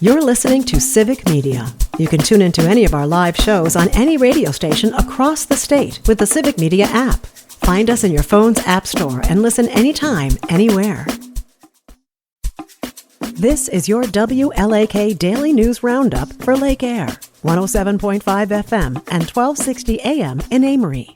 You're listening to Civic Media. You can tune into any of our live shows on any radio station across the state with the Civic Media app. Find us in your phone's app store and listen anytime, anywhere. This is your WLAK Daily News Roundup for Lake Air, 107.5 FM and 1260 AM in Amory.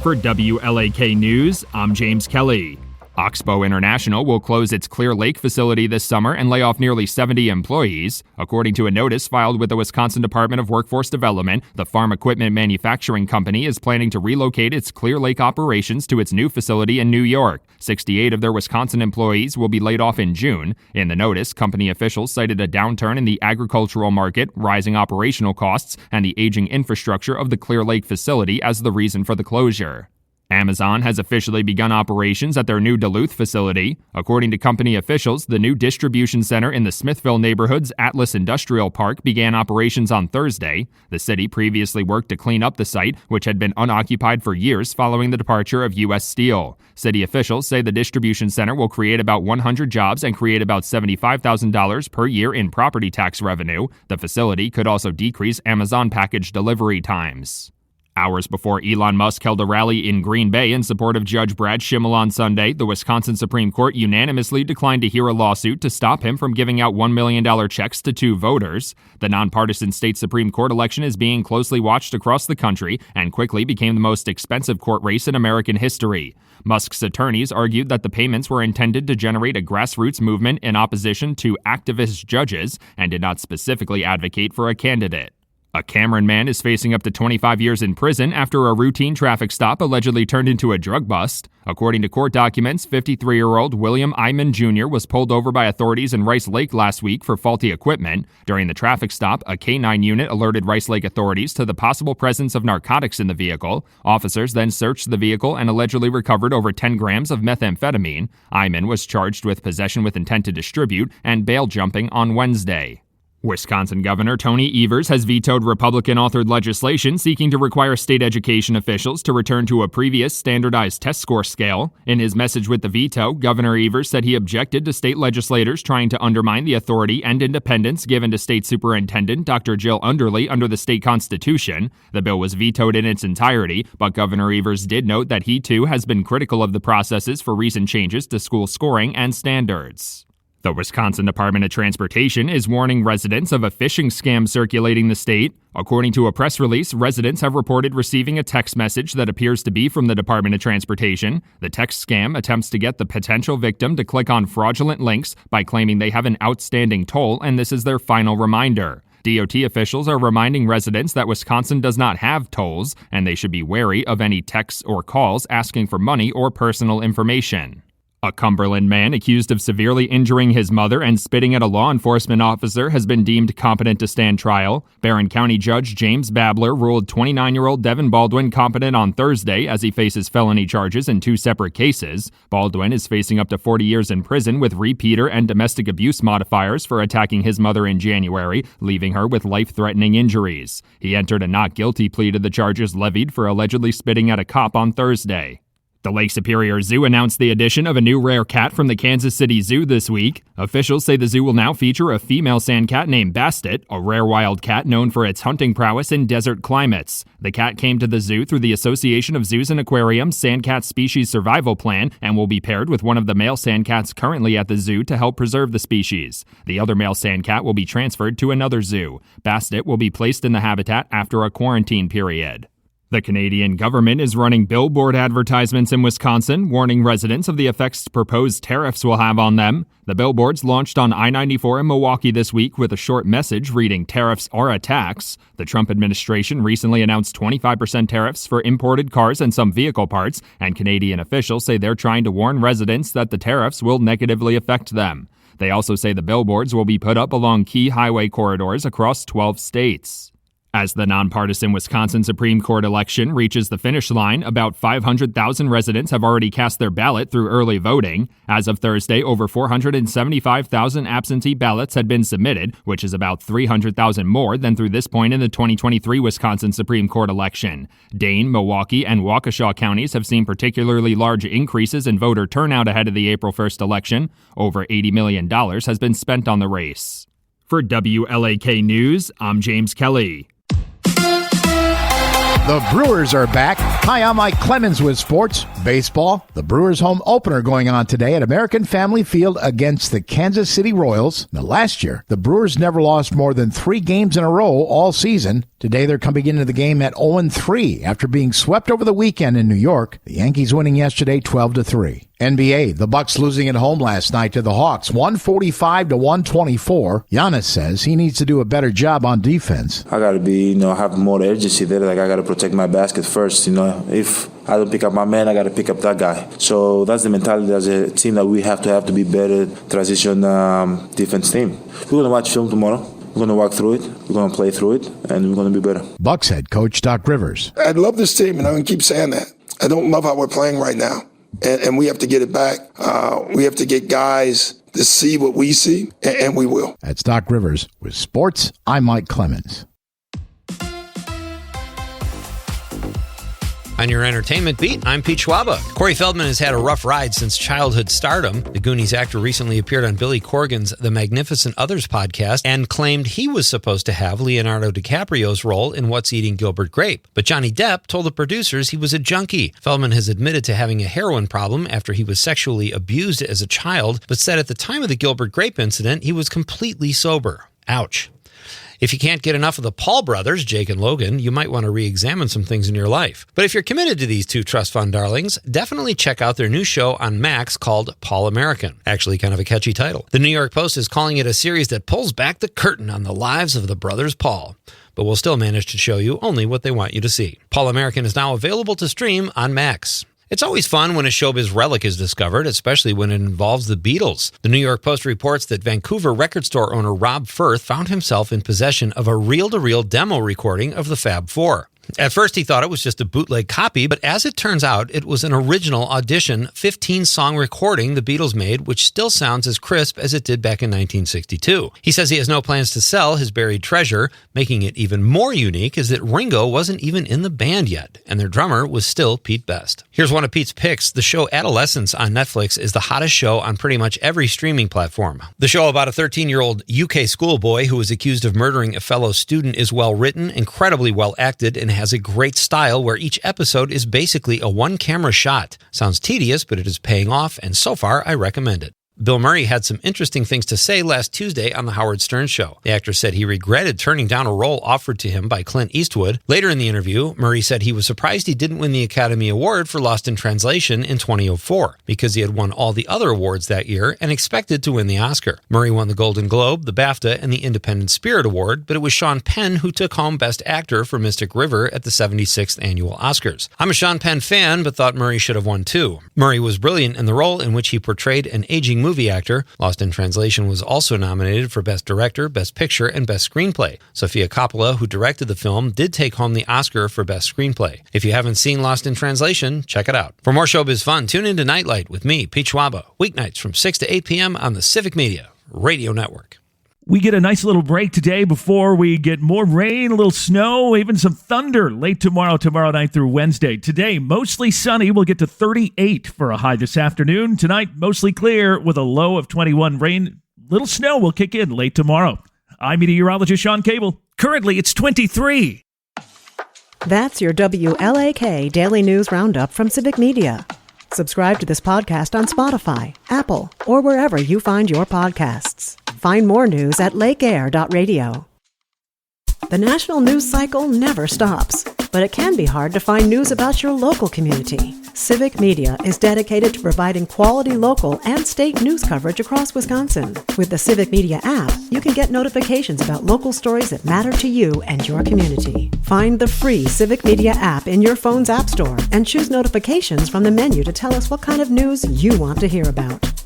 For WLAK News, I'm James Kelly. Oxbow International will close its Clear Lake facility this summer and lay off nearly 70 employees. According to a notice filed with the Wisconsin Department of Workforce Development, the farm equipment manufacturing company is planning to relocate its Clear Lake operations to its new facility in New York. 68 of their Wisconsin employees will be laid off in June. In the notice, company officials cited a downturn in the agricultural market, rising operational costs, and the aging infrastructure of the Clear Lake facility as the reason for the closure. Amazon has officially begun operations at their new Duluth facility. According to company officials, the new distribution center in the Smithville neighborhood's Atlas Industrial Park began operations on Thursday. The city previously worked to clean up the site, which had been unoccupied for years following the departure of U.S. Steel. City officials say the distribution center will create about 100 jobs and create about $75,000 per year in property tax revenue. The facility could also decrease Amazon package delivery times. Hours before Elon Musk held a rally in Green Bay in support of Judge Brad Schimmel on Sunday, the Wisconsin Supreme Court unanimously declined to hear a lawsuit to stop him from giving out $1 million checks to two voters. The nonpartisan state Supreme Court election is being closely watched across the country and quickly became the most expensive court race in American history. Musk's attorneys argued that the payments were intended to generate a grassroots movement in opposition to activist judges and did not specifically advocate for a candidate. A Cameron man is facing up to 25 years in prison after a routine traffic stop allegedly turned into a drug bust. According to court documents, 53-year-old William Iman Jr. was pulled over by authorities in Rice Lake last week for faulty equipment. During the traffic stop, a K-9 unit alerted Rice Lake authorities to the possible presence of narcotics in the vehicle. Officers then searched the vehicle and allegedly recovered over 10 grams of methamphetamine. Iman was charged with possession with intent to distribute and bail jumping on Wednesday. Wisconsin Governor Tony Evers has vetoed Republican-authored legislation seeking to require state education officials to return to a previous standardized test score scale. In his message with the veto, Governor Evers said he objected to state legislators trying to undermine the authority and independence given to State Superintendent Dr. Jill Underly under the state constitution. The bill was vetoed in its entirety, but Governor Evers did note that he too has been critical of the processes for recent changes to school scoring and standards. The Wisconsin Department of Transportation is warning residents of a phishing scam circulating the state. According to a press release, residents have reported receiving a text message that appears to be from the Department of Transportation. The text scam attempts to get the potential victim to click on fraudulent links by claiming they have an outstanding toll and this is their final reminder. DOT officials are reminding residents that Wisconsin does not have tolls and they should be wary of any texts or calls asking for money or personal information. A Cumberland man accused of severely injuring his mother and spitting at a law enforcement officer has been deemed competent to stand trial. Barron County Judge James Babler ruled 29-year-old Devin Baldwin competent on Thursday as he faces felony charges in two separate cases. Baldwin is facing up to 40 years in prison with repeater and domestic abuse modifiers for attacking his mother in January, leaving her with life-threatening injuries. He entered a not guilty plea to the charges levied for allegedly spitting at a cop on Thursday. The Lake Superior Zoo announced the addition of a new rare cat from the Kansas City Zoo this week. Officials say the zoo will now feature a female sandcat named Bastet, a rare wild cat known for its hunting prowess in desert climates. The cat came to the zoo through the Association of Zoos and Aquariums Sandcat Species Survival Plan and will be paired with one of the male sandcats currently at the zoo to help preserve the species. The other male sandcat will be transferred to another zoo. Bastet will be placed in the habitat after a quarantine period. The Canadian government is running billboard advertisements in Wisconsin, warning residents of the effects proposed tariffs will have on them. The billboards launched on I-94 in Milwaukee this week with a short message reading, "Tariffs are a tax." The Trump administration recently announced 25% tariffs for imported cars and some vehicle parts, and Canadian officials say they're trying to warn residents that the tariffs will negatively affect them. They also say the billboards will be put up along key highway corridors across 12 states. As the nonpartisan Wisconsin Supreme Court election reaches the finish line, about 500,000 residents have already cast their ballot through early voting. As of Thursday, over 475,000 absentee ballots had been submitted, which is about 300,000 more than through this point in the 2023 Wisconsin Supreme Court election. Dane, Milwaukee, and Waukesha counties have seen particularly large increases in voter turnout ahead of the April 1st election. Over $80 million has been spent on the race. For WLAK News, I'm James Kelly. The Brewers are back. Hi, I'm Mike Clemens with sports, baseball. The Brewers home opener going on today at American Family Field against the Kansas City Royals. Now, last year, the Brewers never lost more than 3 games in a row all season. Today, they're coming into the game at 0-3 after being swept over the weekend in New York. The Yankees winning yesterday 12-3. NBA, the Bucks losing at home last night to the Hawks, 145-124. Giannis says he needs to do a better job on defense. I got to be, have more urgency there. Like, I got to protect my basket first. If I don't pick up my man, I got to pick up that guy. So that's the mentality as a team that we have to be better transition defense team. We're going to watch film tomorrow. We're going to walk through it, we're going to play through it, and we're going to be better. Bucks head coach Doc Rivers. I love this team, and I'm going to keep saying that. I don't love how we're playing right now, and we have to get it back. We have to get guys to see what we see, and we will. That's Doc Rivers with sports. I'm Mike Clemens. On your entertainment beat, I'm Pete Schwaba. Corey Feldman has had a rough ride since childhood stardom. The Goonies actor recently appeared on Billy Corgan's The Magnificent Others podcast and claimed he was supposed to have Leonardo DiCaprio's role in What's Eating Gilbert Grape. But Johnny Depp told the producers he was a junkie. Feldman has admitted to having a heroin problem after he was sexually abused as a child, but said at the time of the Gilbert Grape incident, he was completely sober. Ouch. If you can't get enough of the Paul brothers, Jake and Logan, you might want to re-examine some things in your life. But if you're committed to these two trust fund darlings, definitely check out their new show on Max called Paul American. Actually, kind of a catchy title. The New York Post is calling it a series that pulls back the curtain on the lives of the brothers Paul, but will still manage to show you only what they want you to see. Paul American is now available to stream on Max. It's always fun when a showbiz relic is discovered, especially when it involves the Beatles. The New York Post reports that Vancouver record store owner Rob Firth found himself in possession of a reel-to-reel demo recording of the Fab Four. At first, he thought it was just a bootleg copy, but as it turns out, it was an original audition 15-song recording the Beatles made, which still sounds as crisp as it did back in 1962. He says he has no plans to sell his buried treasure. Making it even more unique is that Ringo wasn't even in the band yet, and their drummer was still Pete Best. Here's one of Pete's picks. The show Adolescence on Netflix is the hottest show on pretty much every streaming platform. The show about a 13-year-old UK schoolboy who was accused of murdering a fellow student is well-written, incredibly well-acted, and has a great style where each episode is basically a one-camera shot. Sounds tedious, but it is paying off, and so far, I recommend it. Bill Murray had some interesting things to say last Tuesday on The Howard Stern Show. The actor said he regretted turning down a role offered to him by Clint Eastwood. Later in the interview, Murray said he was surprised he didn't win the Academy Award for Lost in Translation in 2004 because he had won all the other awards that year and expected to win the Oscar. Murray won the Golden Globe, the BAFTA, and the Independent Spirit Award, but it was Sean Penn who took home Best Actor for Mystic River at the 76th Annual Oscars. I'm a Sean Penn fan, but thought Murray should have won too. Murray was brilliant in the role in which he portrayed an aging movie actor. Lost in Translation was also nominated for Best Director, Best Picture, and Best Screenplay. Sofia Coppola, who directed the film, did take home the Oscar for Best Screenplay. If you haven't seen Lost in Translation, check it out. For more showbiz fun, tune into Nightlight with me, Pete Schwaba, weeknights from 6 to 8 p.m. on the Civic Media Radio Network. We get a nice little break today before we get more rain, a little snow, even some thunder late tomorrow night through Wednesday. Today, mostly sunny. We'll get to 38 for a high this afternoon. Tonight, mostly clear with a low of 21. Rain, little snow will kick in late tomorrow. I'm meteorologist Sean Cable. Currently, it's 23. That's your WLAK Daily News Roundup from Civic Media. Subscribe to this podcast on Spotify, Apple, or wherever you find your podcasts. Find more news at lakeair.radio. The national news cycle never stops, but it can be hard to find news about your local community. Civic Media is dedicated to providing quality local and state news coverage across Wisconsin. With the Civic Media app, you can get notifications about local stories that matter to you and your community. Find the free Civic Media app in your phone's app store and choose notifications from the menu to tell us what kind of news you want to hear about.